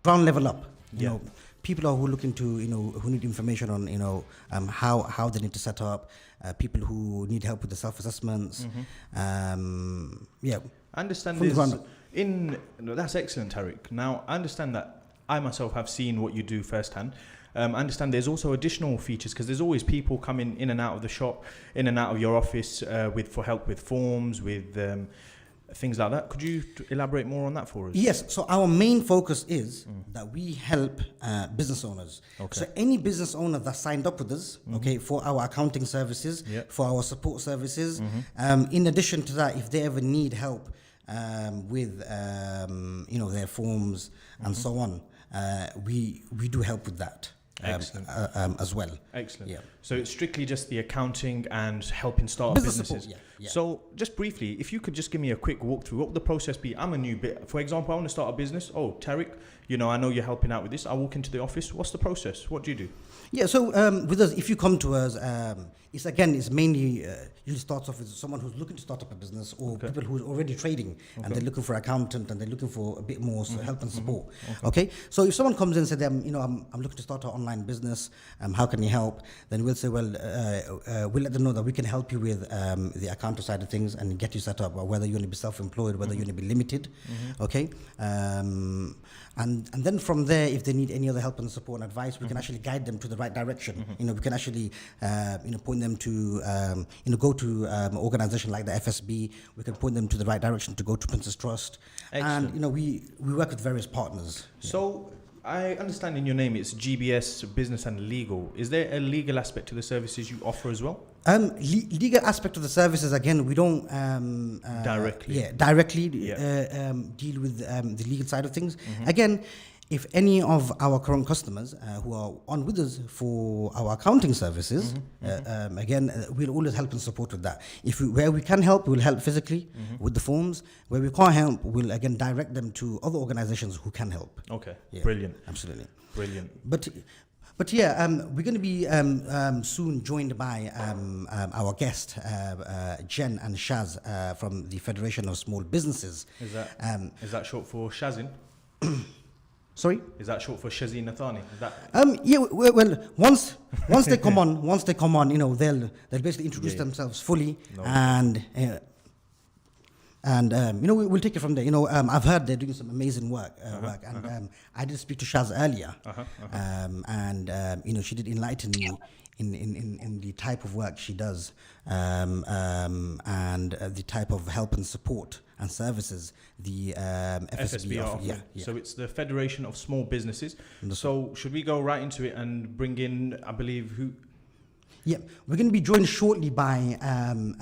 ground level up. You know, people are who looking to, who need information on, how they need to set up. People who need help with the self-assessments. I understand that's excellent, Tarek. Now, I understand that I myself have seen what you do firsthand. I understand there's also additional features because there's always people coming in and out of the shop, in and out of your office for help with forms, with things like that. Could you elaborate more on that for us? Yes. So our main focus is that we help business owners. Okay. So any business owner that signed up with us, for our accounting services, for our support services, in addition to that, if they ever need help with their forms and so on, we do help with that. Excellent. As well. Excellent. Yeah. So it's strictly just the accounting and helping start businesses. Support, yeah. So just briefly, if you could just give me a quick walkthrough, what would the process be? I'm a new bit. For example, I want to start a business. Oh, Tarek, I know you're helping out with this. I walk into the office. What's the process? What do you do? Yeah. So with us, if you come to us, it's mainly usually starts off with someone who's looking to start up a business, or people who's already trading and they're looking for an accountant and they're looking for a bit more help and support. Okay. So if someone comes in and says, I'm looking to start an online business, how can you help? Then we'll say, we'll let them know that we can help you with the accounting side of things and get you set up, or whether you want to be self-employed, whether you want to be limited. Okay. And then from there, if they need any other help and support and advice, we can actually guide them to the right direction. We can actually, point them to, go to an organization like the FSB. We can point them to the right direction to go to Princess Trust. Excellent. And, we work with various partners. So I understand in your name it's GBS Business and Legal. Is there a legal aspect to the services you offer as well? Legal aspect of the services, again, we don't directly deal with the legal side of things. Again, if any of our current customers who are on with us for our accounting services, again, we'll always help and support with that. Where we can help, we'll help physically with the forms. Where we can't help, we'll again direct them to other organizations who can help. Okay, yeah, brilliant. Absolutely. Brilliant. But yeah, we're going to be soon joined by our guest, Jen and Shaz from the Federation of Small Businesses. Is that short for Shazin? Sorry? Is that short for Shazin Nathani? Is that? Yeah. Well, once they come on, they'll basically introduce themselves fully, we'll take it from there. I've heard they're doing some amazing work, and I did speak to Shaz earlier, and she did enlighten me in the type of work she does, and the type of help and support and services the FSB offer. So it's the Federation of Small Businesses. So should we go right into it and bring in, I believe, who? Yeah, we're going to be joined shortly by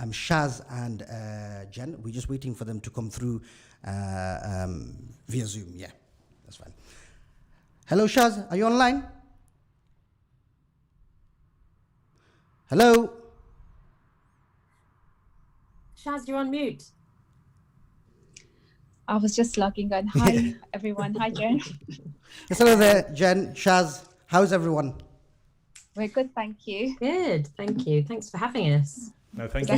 Shaz and Jen. We're just waiting for them to come through via Zoom. Yeah, that's fine. Hello, Shaz. Are you online? Hello? Shaz, you're on mute. I was just logging on. Hi, everyone. Hi, Jen. Yes, hello there, Jen, Shaz. How's everyone? We're good, thank you. Good, thank you. Thanks for having us. No, thank you.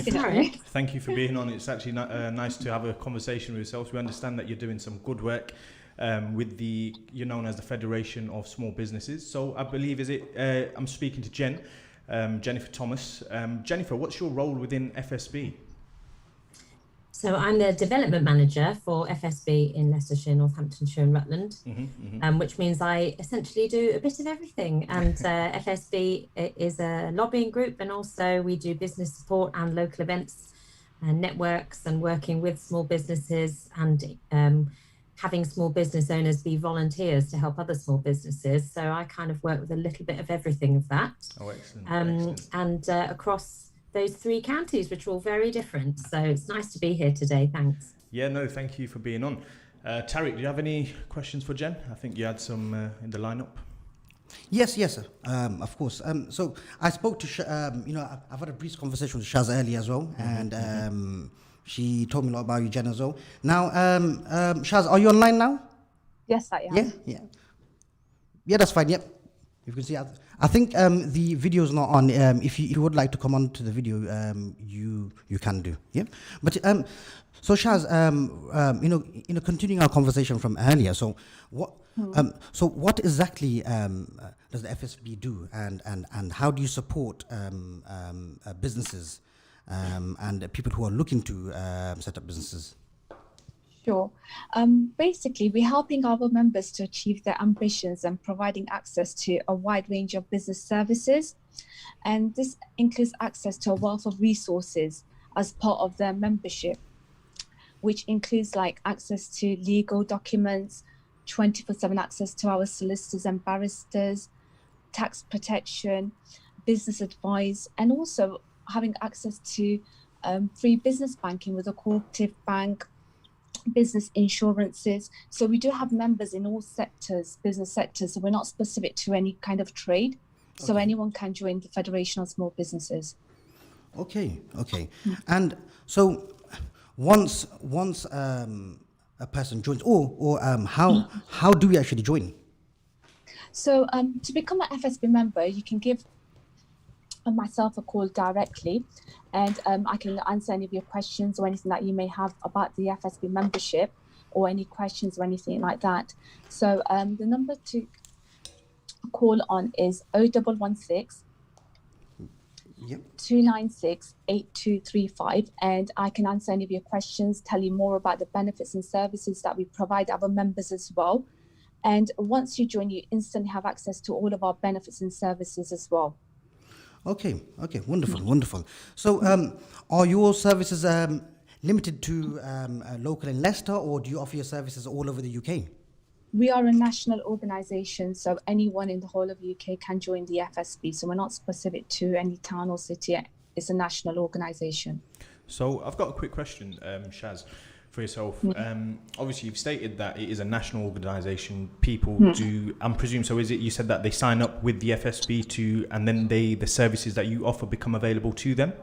Thank you for being on. It's actually nice to have a conversation with yourselves. We understand that you're doing some good work with you're known as the Federation of Small Businesses. So I believe, I'm speaking to Jen, Jennifer Thomas. Jennifer, what's your role within FSB? So I'm the development manager for FSB in Leicestershire, Northamptonshire and Rutland, which means I essentially do a bit of everything. And FSB is a lobbying group, and also we do business support and local events and networks and working with small businesses and having small business owners be volunteers to help other small businesses. So I kind of work with a little bit of everything of that. Oh, excellent. And across those three counties, which are all very different. So it's nice to be here today. Thanks. Yeah, no, thank you for being on. Tarek, do you have any questions for Jen? I think you had some in the lineup. Yes, of course. So I spoke to, I've had a brief conversation with Shaz earlier as well, and she told me a lot about you, Jen, as well. Now, Shaz, are you online now? Yes, I am. Yeah, that's fine. Yep. You can see, I think the video is not on. If you would like to come on to the video, you can do. Yeah. But so Shaz, continuing our conversation from earlier. So So what exactly does the FSB do, and how do you support businesses and people who are looking to set up businesses? Sure. Basically, we're helping our members to achieve their ambitions and providing access to a wide range of business services. And this includes access to a wealth of resources as part of their membership, which includes like access to legal documents, 24/7 access to our solicitors and barristers, tax protection, business advice, and also having access to free business banking with a cooperative bank, business insurances. So we do have members in all sectors, business sectors, so we're not specific to any kind of trade. So anyone can join the Federation of Small Businesses. Okay. And so once a person joins, or how do we actually join? So to become an FSB member, you can give myself a call directly, and I can answer any of your questions or anything that you may have about the FSB membership, or any questions or anything like that. So the number to call on is 0116 296 8235, and I can answer any of your questions, tell you more about the benefits and services that we provide our members as well. And once you join, you instantly have access to all of our benefits and services as well. Okay, wonderful. So are your services limited to local in Leicester, or do you offer your services all over the UK? We are a national organisation, so anyone in the whole of the UK can join the FSB. So we're not specific to any town or city. It's a national organisation. So I've got a quick question, Shaz, for yourself. Obviously, you've stated that it is a national organisation. People do, I'm presume, so is it, you said that they sign up with the FSB to, and then the services that you offer become available to them?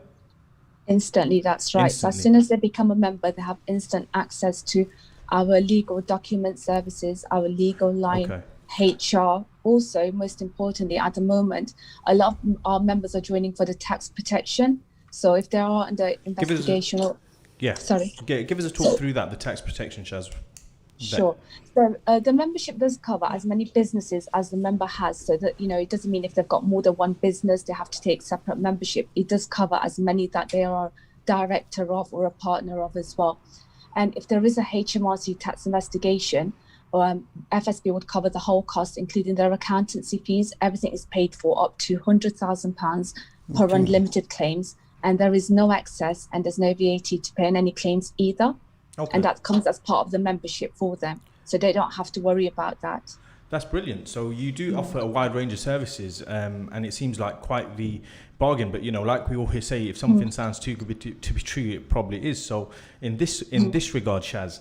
Instantly, that's right. So as soon as they become a member, they have instant access to our legal document services, our legal line, HR. Also, most importantly, at the moment, a lot of our members are joining for the tax protection. So if they are under investigation give us a talk through that, the tax protection, Shaz. Sure. So the membership does cover as many businesses as the member has, so that, you know, it doesn't mean if they've got more than one business, they have to take separate membership. It does cover as many that they are director of or a partner of as well. And if there is a HMRC tax investigation, FSB would cover the whole cost, including their accountancy fees. Everything is paid for up to £100,000 per unlimited claims. And there is no excess, and there's no VAT to pay on any claims either. And that comes as part of the membership for them. So they don't have to worry about that. That's brilliant. So you do offer a wide range of services, and it seems like quite the bargain. But, you know, like we always say, if something sounds too good to be true, it probably is. So in this regard, Shaz,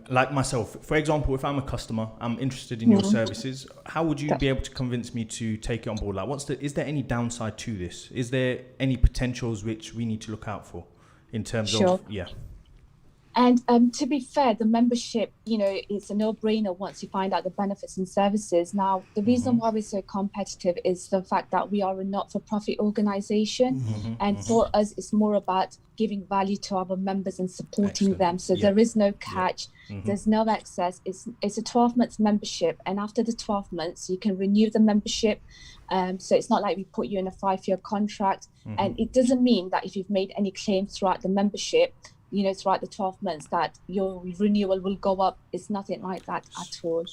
like myself, for example, if I'm a customer, I'm interested in your services, how would you be able to convince me to take it on board? Like, is there any downside to this? Is there any potentials which we need to look out for in terms of, And to be fair, the membership, you know, it's a no-brainer once you find out the benefits and services. Now, the reason why we're so competitive is the fact that we are a not-for-profit organisation. And for us, it's more about giving value to our members and supporting them. So there is no catch. There's no excess. It's a 12-month membership. And after the 12 months, you can renew the membership. So it's not like we put you in a 5-year contract. And it doesn't mean that if you've made any claims throughout the membership, you know, throughout the 12 months, that your renewal will go up. It's nothing like that at all.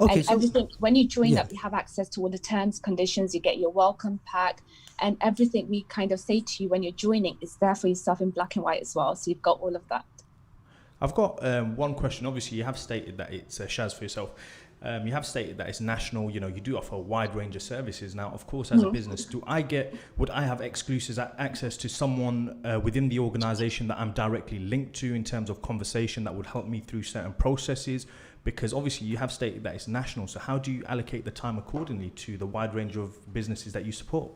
Okay, and so everything, when you join up, you have access to all the terms, conditions, you get your welcome pack, and everything we kind of say to you when you're joining is there for yourself in black and white as well. So you've got all of that. I've got one question. Obviously, you have stated that it's Shaz for yourself. You have stated that it's national, you know, you do offer a wide range of services. Now, of course, as a business, would I have exclusive access to someone within the organization that I'm directly linked to in terms of conversation that would help me through certain processes? Because obviously you have stated that it's national. So how do you allocate the time accordingly to the wide range of businesses that you support?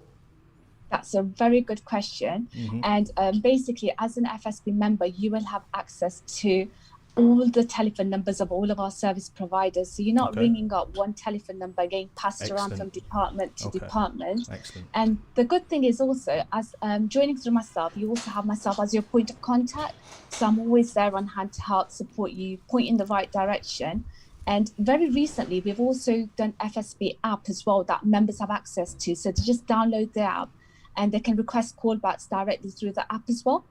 That's a very good question. And basically, as an FSB member, you will have access to all the telephone numbers of all of our service providers. So you're not ringing up one telephone number, getting passed around from department to department. And the good thing is also, as joining through myself, you also have myself as your point of contact. So I'm always there on hand to help support you, point in the right direction. And very recently, we've also done FSB app as well that members have access to. So to just download the app, and they can request callbacks directly through the app as well.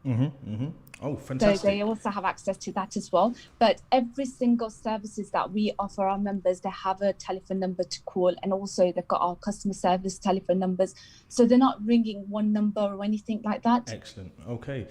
Oh, fantastic. So they also have access to that as well. But every single services that we offer our members, they have a telephone number to call, and also they've got our customer service telephone numbers. So they're not ringing one number or anything like that. Excellent. Okay.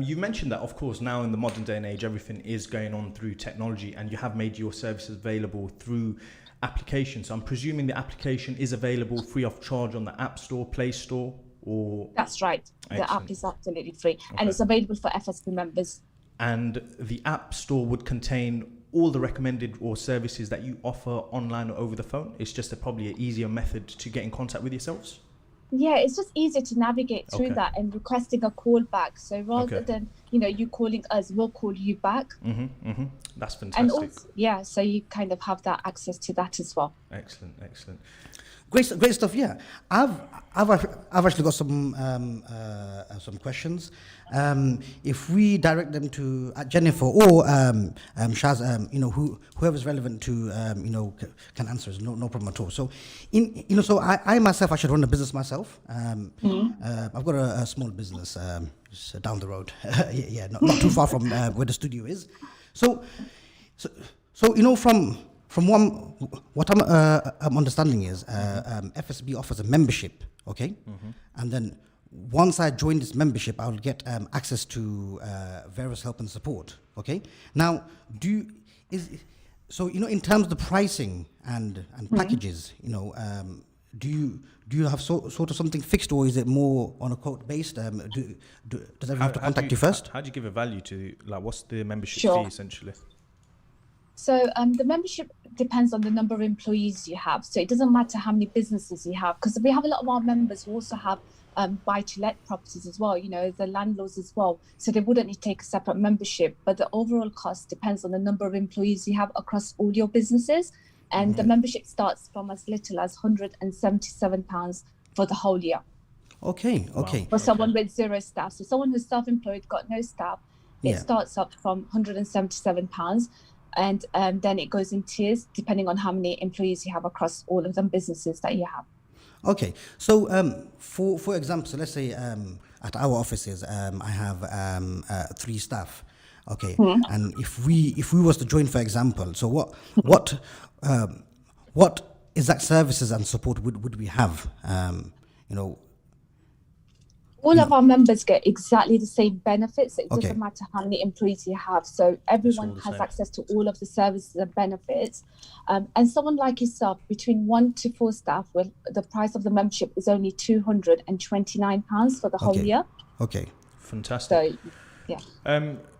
You mentioned that, of course, now in the modern day and age, everything is going on through technology, and you have made your services available through applications. So I'm presuming the application is available free of charge on the App Store, Play Store, or... That's right. Excellent. The app is absolutely free, and it's available for FSB members. And the App Store would contain all the recommended or services that you offer online or over the phone. It's just probably an easier method to get in contact with yourselves. Yeah, it's just easier to navigate through that and requesting a call back. So rather than, you calling us, we'll call you back. That's fantastic. And also, so you kind of have that access to that as well. Excellent. Great stuff. Yeah, I've actually got some questions. If we direct them to Jennifer or Shaz, whoever's relevant to can answer. No problem at all. So, so I myself, I should run a business myself. I've got a small business just down the road. Not too far from where the studio is. So from what I'm understanding is FSB offers a membership, okay? And then once I join this membership, I'll get access to various help and support, okay? Now, in terms of the pricing and packages, do you have sort of something fixed, or is it more on a quote based? Does everyone have to contact you first? How do you give a value to, what's the membership fee essentially? So the membership depends on the number of employees you have. So it doesn't matter how many businesses you have, because we have a lot of our members who also have buy-to-let properties as well, the landlords as well. So they wouldn't need to take a separate membership, but the overall cost depends on the number of employees you have across all your businesses. And the membership starts from as little as £177 for the whole year. Okay. For someone with 0 staff. So someone who's self-employed, got no staff, it starts up from £177. And then it goes in tiers depending on how many employees you have across all of them businesses that you have. Okay, so for example, so let's say at our offices, I have 3 staff. Okay, and if we was to join, for example, so what exact services and support would we have? All of our members get exactly the same benefits. It doesn't matter how many employees you have. So everyone has access to all of the services and benefits. And someone like yourself, between 1 to 4 staff, the price of the membership is only £229 for the whole year. Okay. Fantastic. So, yeah.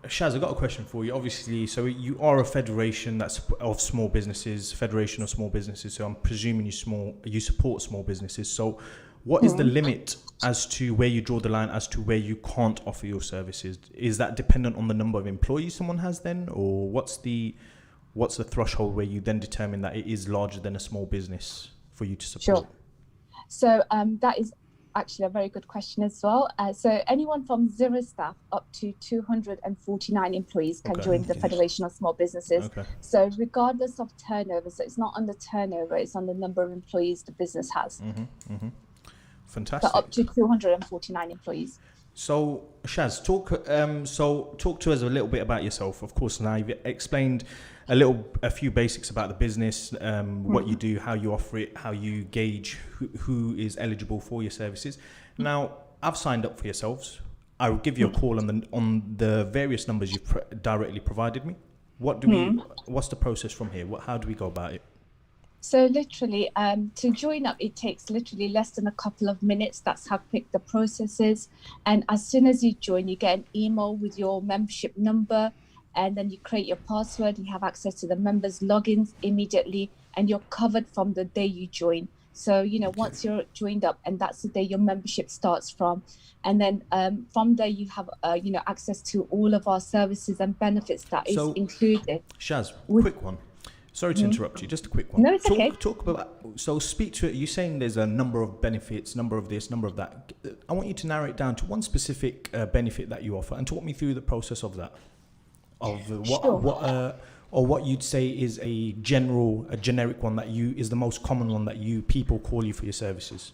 Shaz, I've got a question for you. Obviously, so you are a federation of small businesses, federation of small businesses. So I'm presuming you support small businesses. So what is the limit as to where you draw the line as to where you can't offer your services? Is that dependent on the number of employees someone has then, or what's the threshold where you then determine that it is larger than a small business for you to support? Sure. So that is actually a very good question as well. So anyone from 0 staff up to 249 employees can join the Federation of Small Businesses. So regardless of turnover, so it's not on the turnover, it's on the number of employees the business has. Fantastic. So up to 249 employees. So Shaz, talk to us a little bit about yourself. Of course, now you've explained a few basics about the business, what you do, how you offer it, how you gauge who is eligible for your services. Now, I've signed up for yourselves. I will give you a call on the various numbers you've directly provided me. What's the process from here? How do we go about it? So literally, to join up, it takes literally less than a couple of minutes. That's how quick the process is. And as soon as you join, you get an email with your membership number, and then you create your password. You have access to the members' logins immediately, and you're covered from the day you join. So, once you're joined up, and that's the day your membership starts from. And then from there, you have, access to all of our services and benefits that is included. Shaz, quick one. Sorry to interrupt you, just a quick one. No, it's okay. Talk about, speak to it. You're saying there's a number of benefits, number of this, number of that. I want you to narrow it down to one specific benefit that you offer and talk me through the process of that. or what you'd say is a generic one that is the most common one that people call you for your services?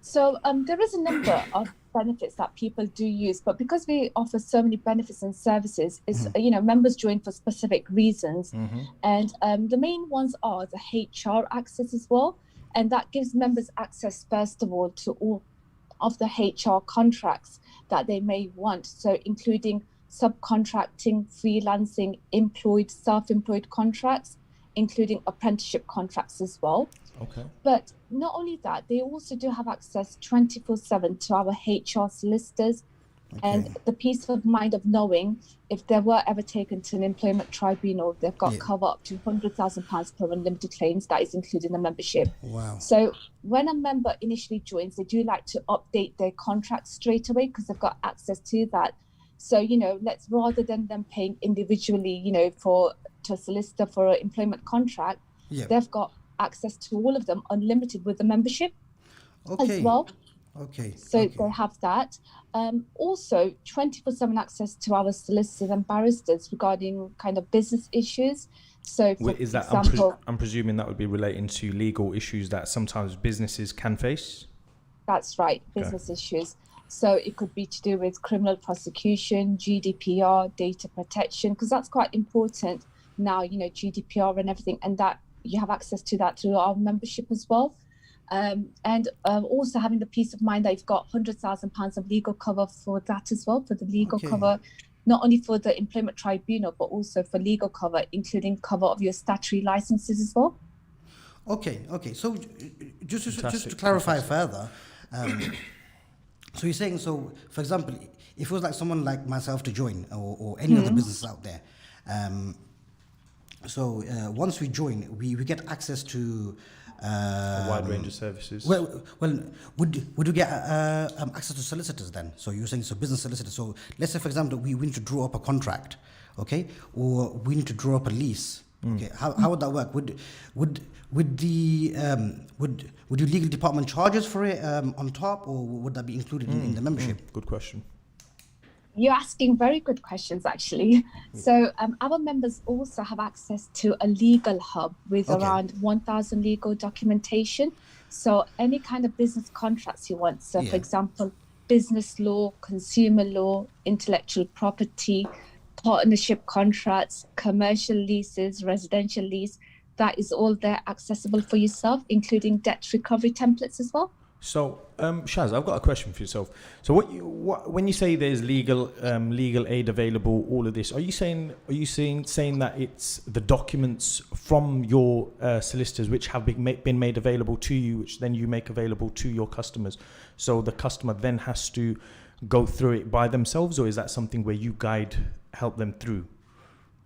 So there is a number of benefits that people do use, but because we offer so many benefits and services, members join for specific reasons, and the main ones are the HR access as well, and that gives members access first of all to all of the HR contracts that they may want, so including subcontracting, freelancing, employed, self-employed contracts, including apprenticeship contracts as well. Okay. But not only that, they also do have access 24/7 to our HR solicitors, and the peace of mind of knowing if they were ever taken to an employment tribunal, they've got cover up to £100,000 per unlimited claims. That is included in the membership. Wow. So when a member initially joins, they do like to update their contract straight away because they've got access to that. So, let's, rather than them paying individually, to a solicitor for an employment contract, they've got access to all of them unlimited with the membership as well. So they have that. Also 24/7 access to our solicitors and barristers regarding kind of business issues. So for example, I'm presuming that would be relating to legal issues that sometimes businesses can face? That's right, business issues. So it could be to do with criminal prosecution, GDPR, data protection, because that's quite important now, GDPR and everything, and that you have access to that through our membership as well. And also having the peace of mind that you've got £100,000 of legal cover for that as well, for the legal cover, not only for the employment tribunal, but also for legal cover, including cover of your statutory licenses as well. Okay. So just to clarify further, so you're saying, so for example, if it was like someone like myself to join or any other business out there, so once we join, we get access to a wide range of services. Well, would you get access to solicitors then? So you're saying so business solicitors. So let's say, for example, we need to draw up a contract, okay, or we need to draw up a lease. Okay, how would that work? Would your legal department charge us for it on top, or would that be included in the membership? Good question. You're asking very good questions, actually. So our members also have access to a legal hub with around 1,000 legal documentation. So any kind of business contracts you want. So for example, business law, consumer law, intellectual property, partnership contracts, commercial leases, residential lease, that is all there accessible for yourself, including debt recovery templates as well. So, Shaz, I've got a question for yourself. So, when you say there's legal aid available, all of this, are you saying that it's the documents from your solicitors which have been made available to you, which then you make available to your customers? So the customer then has to go through it by themselves, or is that something where you help them through?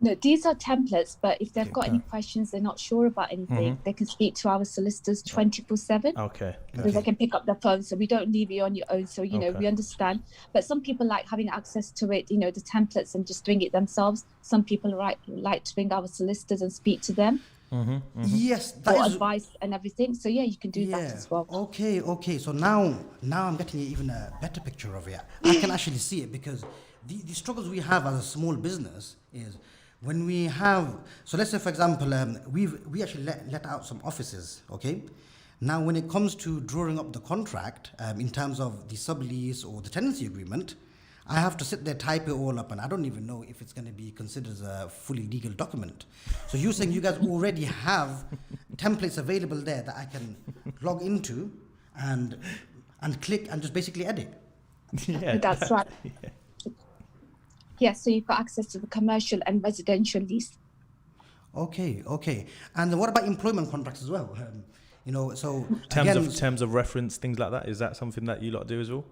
No, these are templates, but if they've got any questions, they're not sure about anything, they can speak to our solicitors 24/7. Okay. So they can pick up the phone, so we don't leave you on your own. So, we understand. But some people like having access to it, the templates, and just doing it themselves. Some people like to ring our solicitors and speak to them. Yes, for advice and everything. So you can do that as well. Okay. So now I'm getting even a better picture of it. I can actually see it, because the struggles we have as a small business is when we have, so let's say, for example, we actually let out some offices, okay? Now, when it comes to drawing up the contract, in terms of the sublease or the tenancy agreement, I have to sit there, type it all up, and I don't even know if it's going to be considered as a fully legal document. So you're saying you guys already have templates available there that I can log into and click and just basically edit? That's right. Yes, so you've got access to the commercial and residential lease. Okay. And then what about employment contracts as well? So terms of reference, things like that. Is that something that you lot do as well?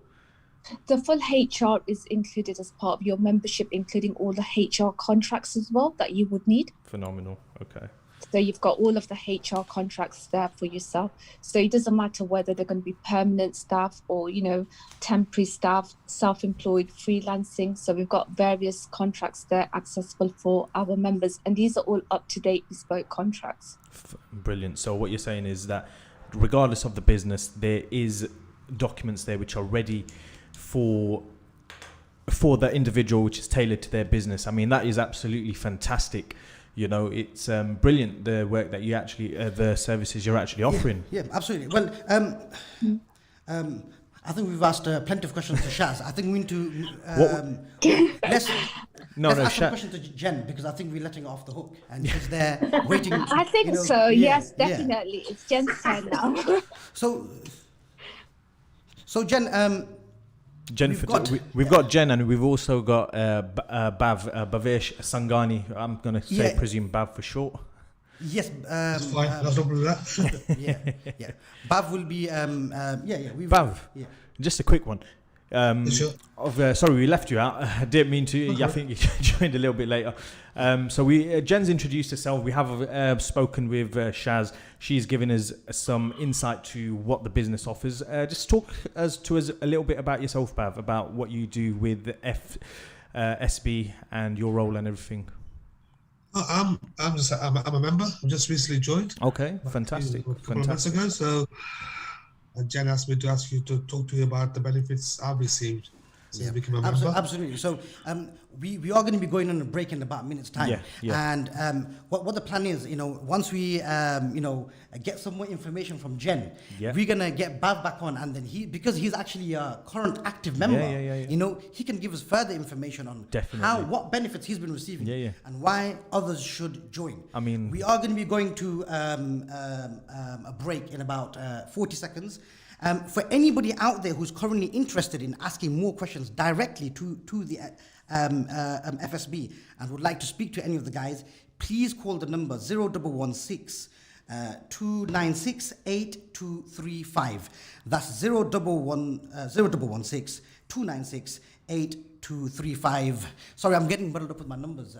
The full HR is included as part of your membership, including all the HR contracts as well that you would need. Phenomenal. Okay. So you've got all of the HR contracts there for yourself. So it doesn't matter whether they're going to be permanent staff or, temporary staff, self-employed, freelancing. So we've got various contracts there accessible for our members. And these are all up-to-date bespoke contracts. Brilliant. So what you're saying is that regardless of the business, there is documents there which are ready for the individual, which is tailored to their business. I mean, that is absolutely fantastic. you know, it's brilliant, the work that you actually, the services you're actually offering. Yeah, absolutely. Well, I think we've asked plenty of questions to Shaz. I think we need to let's ask some questions to Jen, because I think we're letting her off the hook and she's there waiting. I think so. Yes, definitely. It's Jen's turn now. So Jen, we've got Jen, and we've also got Bhavesh Sangani. I'm going to say, presume Bav for short. Yes, that's fine. That's no problem with that. yeah. Bav will be Bav. Yeah. Just a quick one. Sure. Sorry, we left you out. I didn't mean to. Okay. I think you joined a little bit later. So Jen's introduced herself. We have spoken with Shaz. She's given us some insight to what the business offers. Just talk to us a little bit about yourself, Bav, about what you do with FSB and your role and everything. I'm a member. I just recently joined. Okay, fantastic. A couple of months ago. So Jen asked me to ask you to talk to you about the benefits I've received since becoming a member. Absolutely. So we are going to be going on a break in about a minute's time. And what the plan is, once we get some more information from Jen, we're going to get Bav back on, and then because he's actually a current active member, he can give us further information on what benefits he's been receiving and why others should join. I mean, we are going to be going to a break in about 40 seconds. For anybody out there who's currently interested in asking more questions directly to the FSB and would like to speak to any of the guys, please call the number 0116 296 8235. That's 0116 296 8235. Sorry, I'm getting muddled up with my numbers,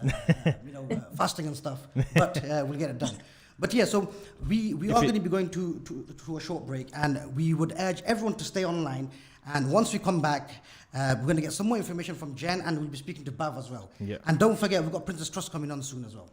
fasting and stuff, but we'll get it done. But so we are going to be going to a short break, and we would urge everyone to stay online. And once we come back, we're going to get some more information from Jen, and we'll be speaking to Bav as well. Yeah. And don't forget, we've got Princess Trust coming on soon as well.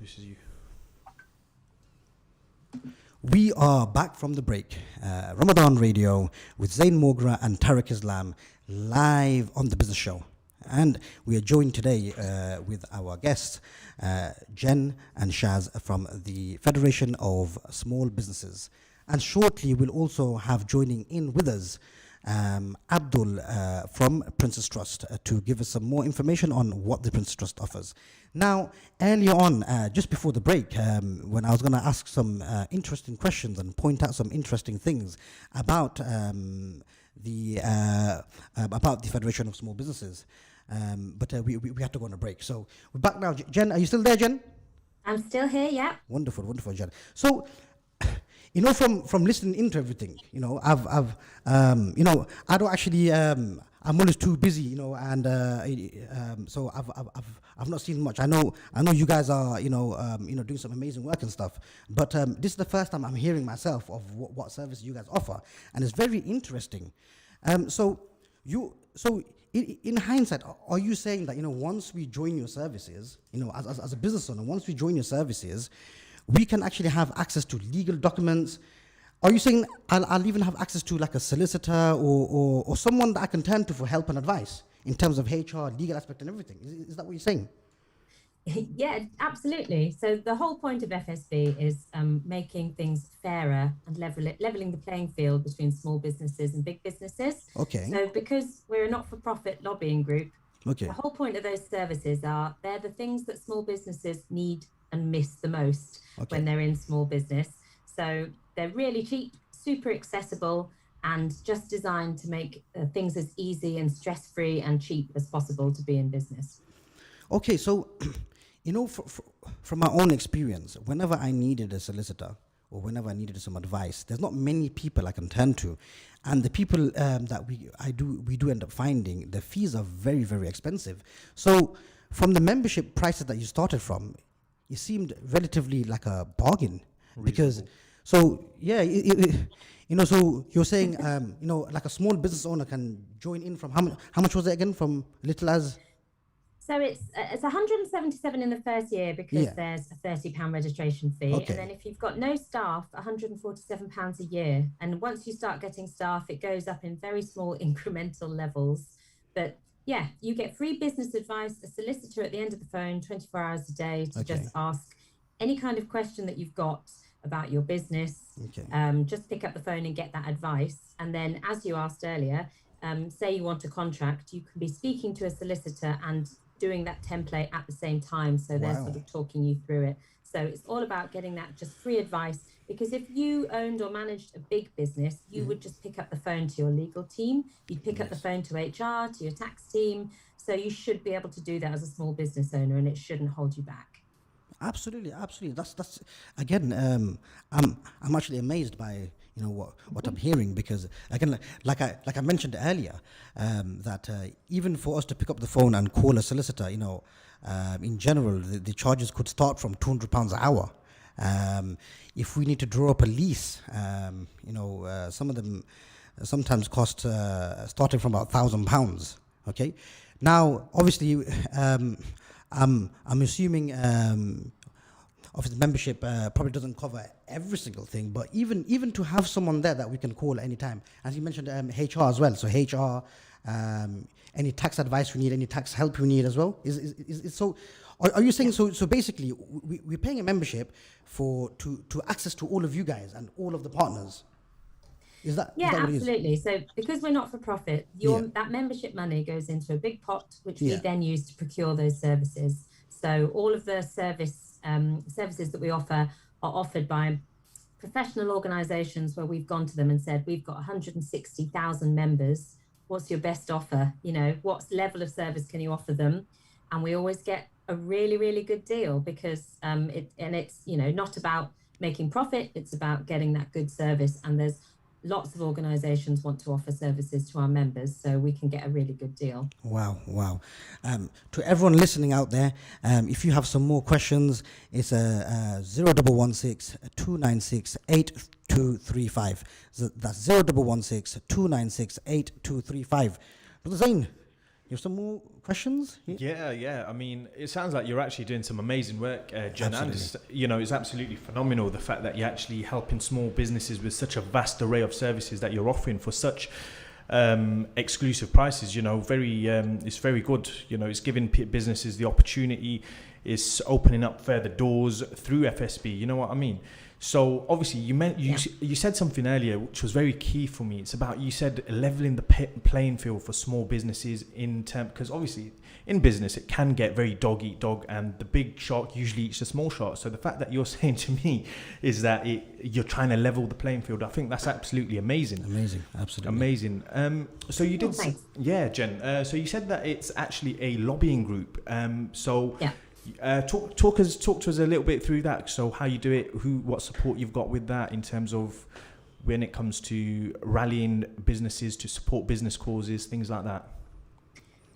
This is you. We are back from the break. Ramadan Radio with Zain Mogra and Tarek Islam live on the Business Show. And we are joined today with our guests, Jen and Shaz from the Federation of Small Businesses. And shortly we'll also have joining in with us Abdul from Princess Trust to give us some more information on what the Princess Trust offers. Now, earlier on, just before the break, when I was going to ask some interesting questions and point out some interesting things about the Federation of Small Businesses, but we had to go on a break. So we're back now. Jen, are you still there, Jen? I'm still here, yeah. Wonderful, wonderful, Jen. So, you know, from listening into everything, you know, I've you know, I don't actually, I'm always too busy, you know, and so I've not seen much. I know you guys are, you know, doing some amazing work and stuff. But this is the first time I'm hearing myself of what service you guys offer, and it's very interesting. So in hindsight, are you saying that, you know, once we join your services, you know, as a business owner, once we join your services, we can actually have access to legal documents? Are you saying I'll even have access to like a solicitor or someone that I can turn to for help and advice in terms of HR, legal aspect and everything? Is that what you're saying? Yeah, absolutely. So the whole point of FSB is making things fairer and leveling the playing field between small businesses and big businesses. Okay. So because we're a not-for-profit lobbying group, okay, the whole point of those services they're the things that small businesses need and miss the most when they're in small business. So they're really cheap, super accessible, and just designed to make things as easy and stress-free and cheap as possible to be in business. Okay, so, you know, from my own experience, whenever I needed a solicitor or whenever I needed some advice, there's not many people I can turn to. And the people that we do end up finding, the fees are very, very expensive. So from the membership prices that you started from, it seemed relatively like a bargain. Reasonable. Because, so yeah, you know, so you're saying, you know, like a small business owner can join in from how much was it again? From little as? So it's 177 in the first year because there's a £30 registration fee. Okay. And then if you've got no staff, £147 a year. And once you start getting staff, it goes up in very small incremental levels. But yeah, you get free business advice, a solicitor at the end of the phone, 24 hours a day to just ask any kind of question that you've got about your business. Just pick up the phone and get that advice. And then, as you asked earlier, say you want a contract, you can be speaking to a solicitor and doing that template at the same time. So they're sort of talking you through it. So it's all about getting that just free advice, because if you owned or managed a big business, you would just pick up the phone to your legal team. You'd pick up the phone to HR, to your tax team. So you should be able to do that as a small business owner, and it shouldn't hold you back. Absolutely, absolutely. That's again. I'm actually amazed by, you know, what I'm hearing, because again, like I mentioned earlier, that even for us to pick up the phone and call a solicitor, you know, in general, the charges could start from £200 an hour. If we need to draw up a lease, you know, some of them sometimes cost starting from about £1,000. Okay, now obviously. I'm assuming office membership probably doesn't cover every single thing, but even to have someone there that we can call at any time, as you mentioned, HR as well. So HR, any tax advice we need, any tax help we need as well. Is so? Are you saying so? Basically, we're paying a membership to access to all of you guys and all of the partners. Is that absolutely. So because we're not for profit, that membership money goes into a big pot, which we then use to procure those services. So all of the services that we offer are offered by professional organizations where we've gone to them and said, we've got 160,000 members. What's your best offer? You know, what level of service can you offer them? And we always get a really, really good deal, because it's, you know, not about making profit. It's about getting that good service. And there's lots of organizations want to offer services to our members, so we can get a really good deal. Wow. To everyone listening out there, if you have some more questions, it's 0116 296 8235. That's 0116 296 8235. Brother Zain, You have some more questions? Yeah. I mean, it sounds like you're actually doing some amazing work, Jen. And Absolutely. it's absolutely phenomenal the fact that you're actually helping small businesses with such a vast array of services that you're offering for such exclusive prices. It's very good. It's giving businesses the opportunity. It's opening up further doors through FSB. You know what I mean? So obviously you said something earlier which was very key for me. It's about, you said, leveling the playing field for small businesses because obviously in business it can get very dog eat dog, and the big shark usually eats the small shark. So the fact that you're saying to me is that you're trying to level the playing field, I think that's absolutely amazing. Absolutely amazing. So you did, Jen. So you said that it's actually a lobbying group. Talk to us a little bit through that. So how you do it, what support you've got with that in terms of when it comes to rallying businesses to support business causes, things like that.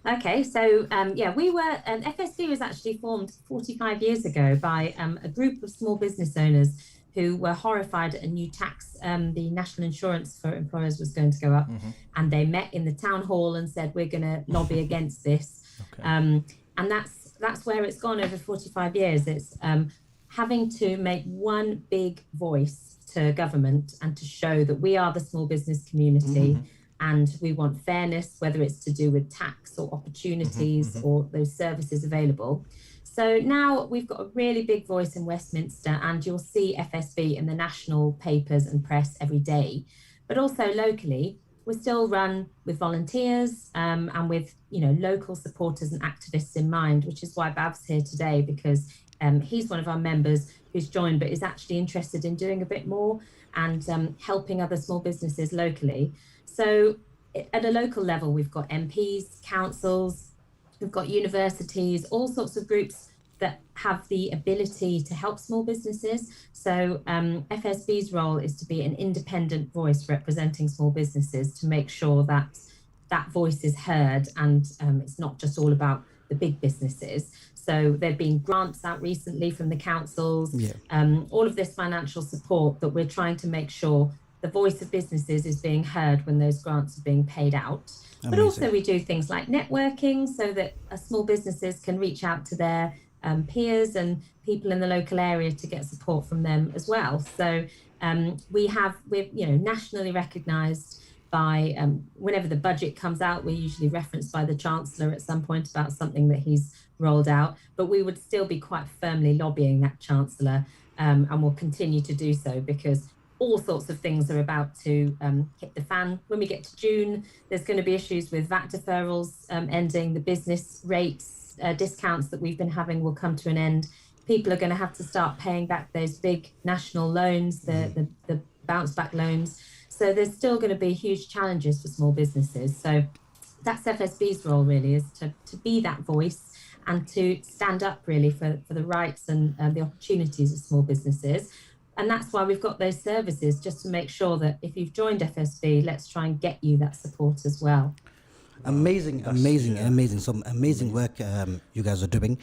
Okay, so we were, FSB was actually formed 45 years ago by a group of small business owners who were horrified at a new tax. The national insurance for employers was going to go up, and they met in the town hall and said, we're going to lobby against this. Okay. And that's where it's gone over 45 years. It's having to make one big voice to government and to show that we are the small business community, and we want fairness, whether it's to do with tax or opportunities or those services available. So now we've got a really big voice in Westminster, and you'll see FSB in the national papers and press every day. But also locally, we're still run with volunteers and with local supporters and activists in mind, which is why Bab's here today, because he's one of our members who's joined but is actually interested in doing a bit more and helping other small businesses locally. So at a local level, we've got MPs, councils, we've got universities, all sorts of groups that have the ability to help small businesses. So FSB's role is to be an independent voice representing small businesses to make sure that that voice is heard, and it's not just all about the big businesses. So there've been grants out recently from the councils, all of this financial support that we're trying to make sure the voice of businesses is being heard when those grants are being paid out. Amazing. But also we do things like networking so that small businesses can reach out to their peers and people in the local area to get support from them as well. So we're nationally recognised by whenever the budget comes out, we're usually referenced by the Chancellor at some point about something that he's rolled out, but we would still be quite firmly lobbying that Chancellor, and will continue to do so, because all sorts of things are about to hit the fan. When we get to June, there's going to be issues with VAT deferrals ending, the business rates discounts that we've been having will come to an end. People are going to have to start paying back those big national loans, the bounce back loans. So there's still going to be huge challenges for small businesses. So that's FSB's role, really, is to be that voice and to stand up really for the rights and the opportunities of small businesses. And that's why we've got those services, just to make sure that if you've joined FSB, let's try and get you that support as well. Amazing. Some amazing work you guys are doing.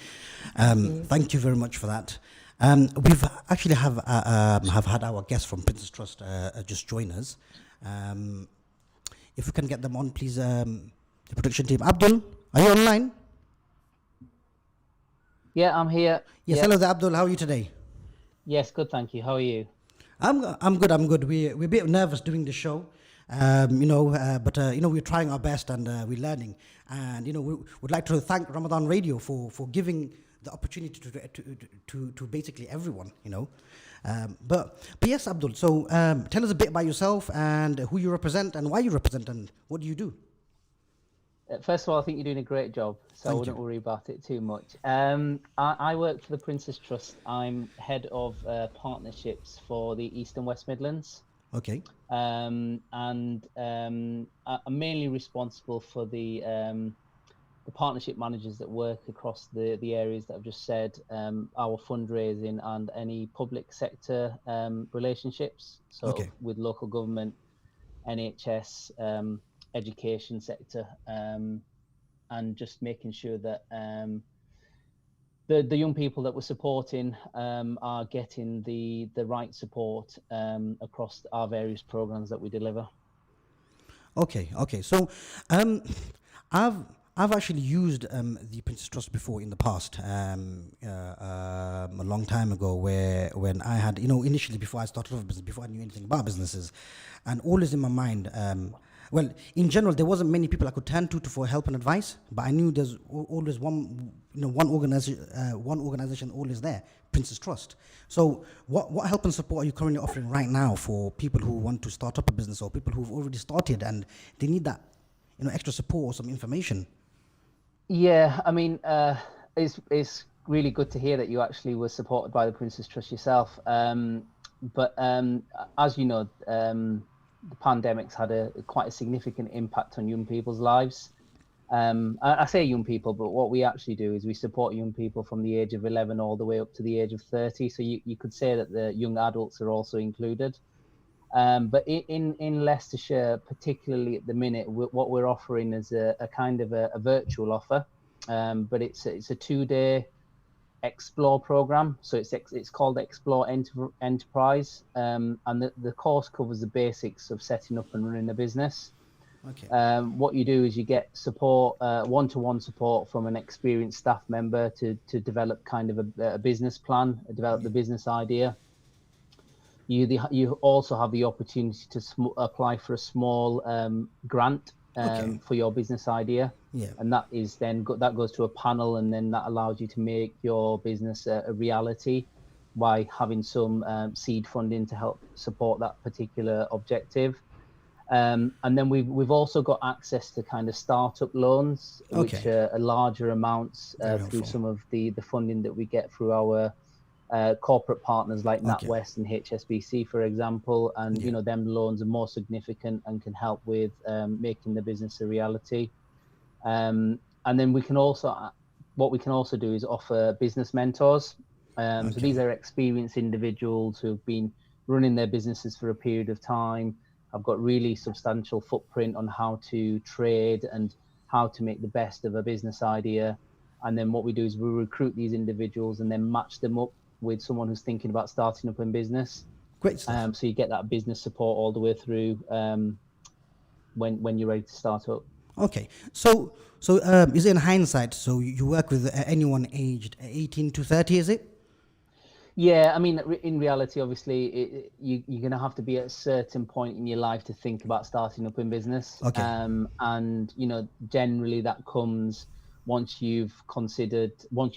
Thank you very much for that. We've actually have had our guests from Princess Trust just join us. If we can get them on, please, the production team. Abdul, are you online? Yeah, I'm here. Yes, hello there, Abdul. How are you today? Yes, good, thank you. How are you? I'm good. We're a bit nervous doing the show. But we're trying our best and we're learning. And we would like to thank Ramadan Radio for giving the opportunity to basically everyone. But yes, Abdul. So tell us a bit about yourself and who you represent and why you represent and what do you do. First of all, I think you're doing a great job, so I wouldn't worry about it too much. I work for the Princess Trust. I'm head of partnerships for the East and West Midlands. Okay. I'm mainly responsible for the partnership managers that work across the areas that I've just said, our fundraising and any public sector relationships, with local government, NHS, education sector, and just making sure that the young people that we're supporting are getting the right support across our various programs that we deliver. Okay. So I've actually used the Princess Trust before in the past, a long time ago, when I had, initially before I started off business, before I knew anything about businesses, and always in my mind, well, in general, there wasn't many people I could turn to for help and advice, but I knew there's always one organization always there, Princess Trust. So what help and support are you currently offering right now for people who want to start up a business or people who've already started and they need that, extra support or some information? Yeah, I mean, it's really good to hear that you actually were supported by the Princess Trust yourself. But as you know, the pandemic's had quite a significant impact on young people's lives. I say young people, but what we actually do is we support young people from the age of 11 all the way up to the age of 30. So you could say that the young adults are also included. But in Leicestershire, particularly at the minute, what we're offering is a kind of a virtual offer, but it's a 2-day Explore program. So it's called Explore Enterprise, and the course covers the basics of setting up and running a business. Okay. What you do is you get support, one-to-one support from an experienced staff member to develop kind of a business plan, develop the business idea. You also have the opportunity to apply for a small grant for your business idea, and that is then that goes to a panel, and then that allows you to make your business a reality by having some seed funding to help support that particular objective. And then we've also got access to kind of startup loans, which are larger amounts through some of the funding that we get through our corporate partners like NatWest and HSBC, for example. And them loans are more significant and can help with making the business a reality. And then what we can also do is offer business mentors. So these are experienced individuals who've been running their businesses for a period of time. I've got really substantial footprint on how to trade and how to make the best of a business idea. And then what we do is we recruit these individuals and then match them up with someone who's thinking about starting up in business. Great stuff. So you get that business support all the way through when you're ready to start up. Okay. So is it in hindsight, so you work with anyone aged 18 to 30, is it? Yeah, I mean, in reality, obviously, you're going to have to be at a certain point in your life to think about starting up in business. Okay. And, generally that comes once you've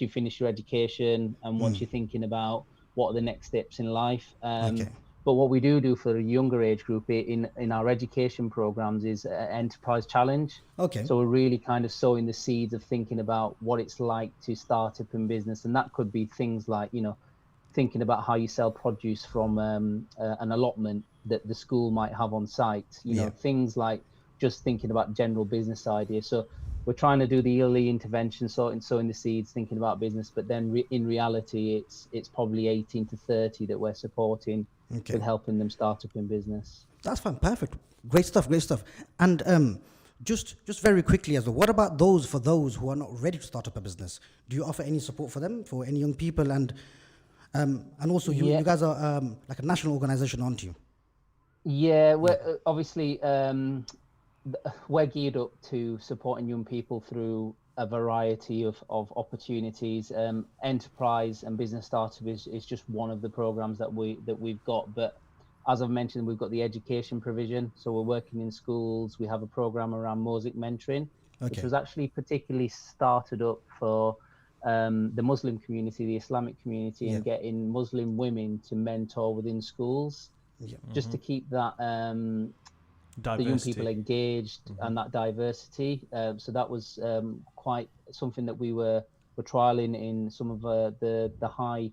finished your education and once you're thinking about what are the next steps in life. But what we do for a younger age group in our education programs is an enterprise challenge. Okay. So we're really kind of sowing the seeds of thinking about what it's like to start up in business. And that could be things like, thinking about how you sell produce from an allotment that the school might have on site, things like just thinking about general business ideas. So we're trying to do the early intervention, sowing the seeds, thinking about business, but then in reality, it's probably 18 to 30 that we're supporting with helping them start up in business. That's fine. Perfect. Great stuff. And just very quickly as well, what about for those who are not ready to start up a business? Do you offer any support for them, for any young people? And also, you guys are like a national organization, aren't you? Yeah, we're obviously we're geared up to supporting young people through a variety of opportunities. Enterprise and business startup is just one of the programs that we've got. But as I've mentioned, we've got the education provision. So we're working in schools. We have a program around Mosaic mentoring, which was actually particularly started up for the Muslim community, the Islamic community, and getting Muslim women to mentor within schools, just to keep that the young people engaged and that diversity. So that was quite something that we were trialing in some of the high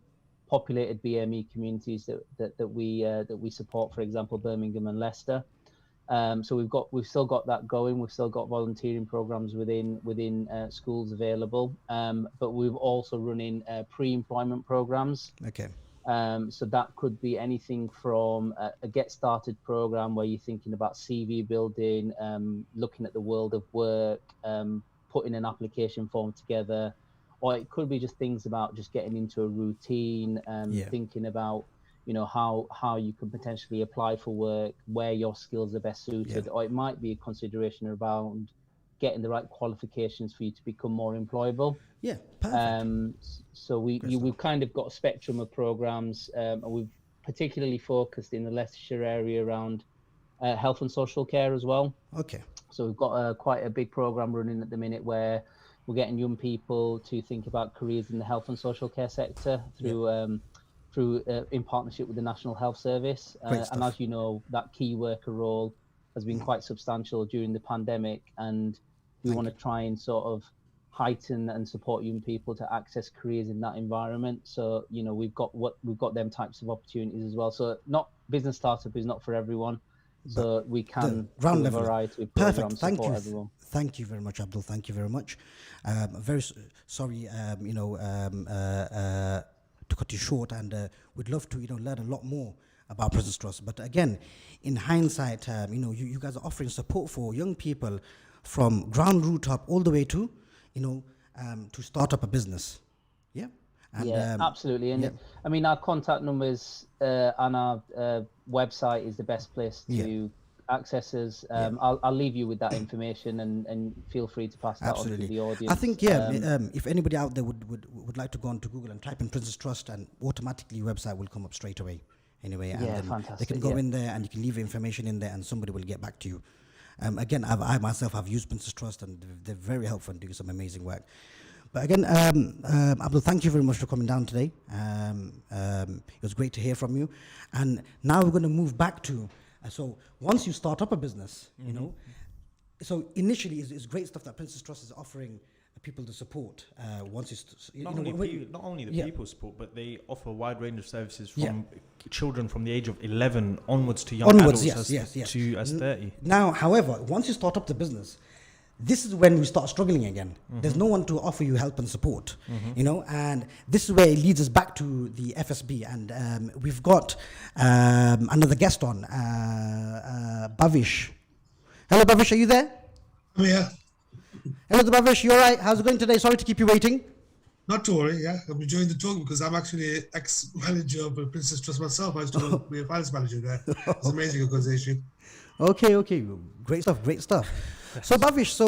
populated BME communities that we support, for example, Birmingham and Leicester. So we've still got that going. We've still got volunteering programs within schools available, but we're also running pre-employment programs. Okay. So that could be anything from a get started program where you're thinking about CV building, looking at the world of work, putting an application form together, or it could be just things about just getting into a routine, thinking about how you could potentially apply for work, where your skills are best suited, or it might be a consideration around getting the right qualifications for you to become more employable. Yeah, perfect. So we've kind of got a spectrum of programs, and we've particularly focused in the Leicestershire area around health and social care as well. Okay. So we've got quite a big program running at the minute where we're getting young people to think about careers in the health and social care sector through in partnership with the National Health Service. And as you know, that key worker role has been quite substantial during the pandemic, and we want to try and sort of heighten and support young people to access careers in that environment. So, you know, we've got them types of opportunities as well. So business startup is not for everyone. So we can do a variety of programs support everyone. Thank you very much, Abdul. Thank you very much. Very sorry, to cut you short, and we'd love to, learn a lot more about Prisons Trust. But again, in hindsight, you guys are offering support for young people from ground root up all the way to, to start up a business. Yeah. And, absolutely. And I mean, our contact numbers on our website is the best place to access us. I'll leave you with that information, and feel free to pass that on to the audience. I think if anybody out there would like to go onto Google and type in Prisons Trust, and automatically your website will come up straight away. Anyway, and fantastic. They can go in there, and you can leave information in there, and somebody will get back to you. Again, I myself have used Prisons Trust, and they're very helpful and doing some amazing work. But again, Abdul, thank you very much for coming down today. It was great to hear from you. And now we're going to move back to, so once you start up a business, so initially it's great stuff that Princess Trust is offering people the support. Once not only the people support, but they offer a wide range of services from children from the age of 11 onwards to young adults to as 30. Now, however, once you start up the business, this is when we start struggling again. There's no one to offer you help and support, and this is where it leads us back to the FSB. And we've got another guest on, Bhavish. Hello, Bhavish, are you there? I'm here. Hello, Bhavish, you all right? How's it going today? Sorry to keep you waiting. Not to worry, I'm enjoying the talk because I'm actually ex-manager of Princess Trust myself. I used to be a finance manager there. It's an amazing organization. Okay, great stuff. So Bhavish,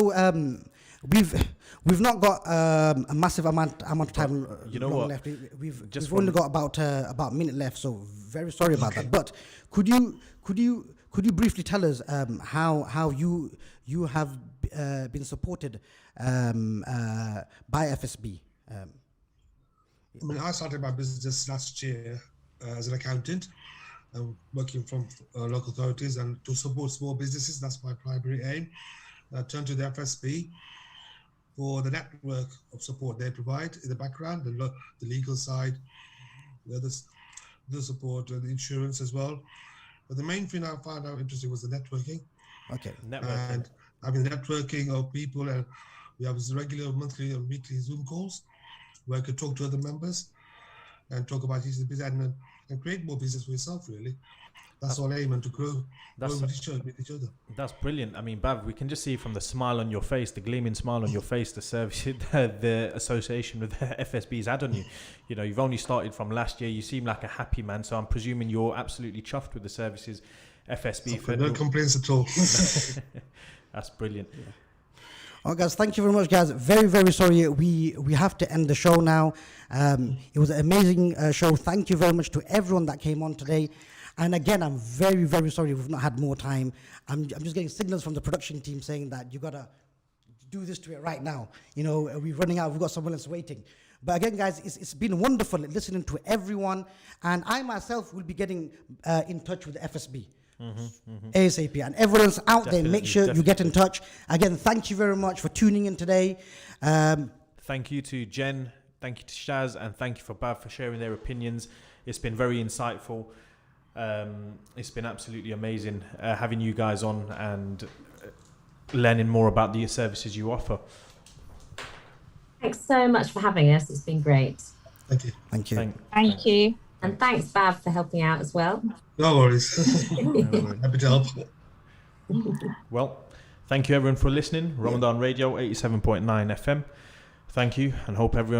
we've not got a massive amount of time left. We've only got about a minute left, so very sorry about that. But could you briefly tell us how you have been supported by FSB? I started my business last year as an accountant, working from local authorities and to support small businesses. That's my primary aim. I turned to the FSB for the network of support they provide in the background, the legal side, the support and the insurance as well. But the main thing I found out interesting was the networking. Okay. And having networking of people, and we have regular monthly or weekly Zoom calls where I could talk to other members and talk about each business and create more business for yourself, really. That's all aim, and to grow with each other. That's brilliant. I mean, Bav, we can just see from the smile on your face, the gleaming smile on your face, the service, the association with the FSB's had on you. You've only started from last year. You seem like a happy man, so I'm presuming you're absolutely chuffed with the services FSB. No complaints at all. That's brilliant. Yeah. All right, guys, thank you very much, guys. Very, very sorry. We have to end the show now. It was an amazing show. Thank you very much to everyone that came on today. And again, I'm very, very sorry we've not had more time. I'm just getting signals from the production team saying that you got to do this to it right now. We're running out. We've got someone else waiting. But again, guys, it's been wonderful listening to everyone. And I myself will be getting in touch with the FSB. ASAP. And everyone else out there, make sure you get in touch. Again, thank you very much for tuning in today. Thank you to Jen, thank you to Shaz, and thank you for Bav for sharing their opinions. It's been very insightful. It's been absolutely amazing having you guys on and learning more about the services you offer. Thanks so much for having us. It's been great. Thank you. Thank you. Thank you. And thanks, Bav, for helping out as well. No worries. Happy to help. Well, thank you everyone for listening. Ramadan Radio 87.9 FM. Thank you, and hope everyone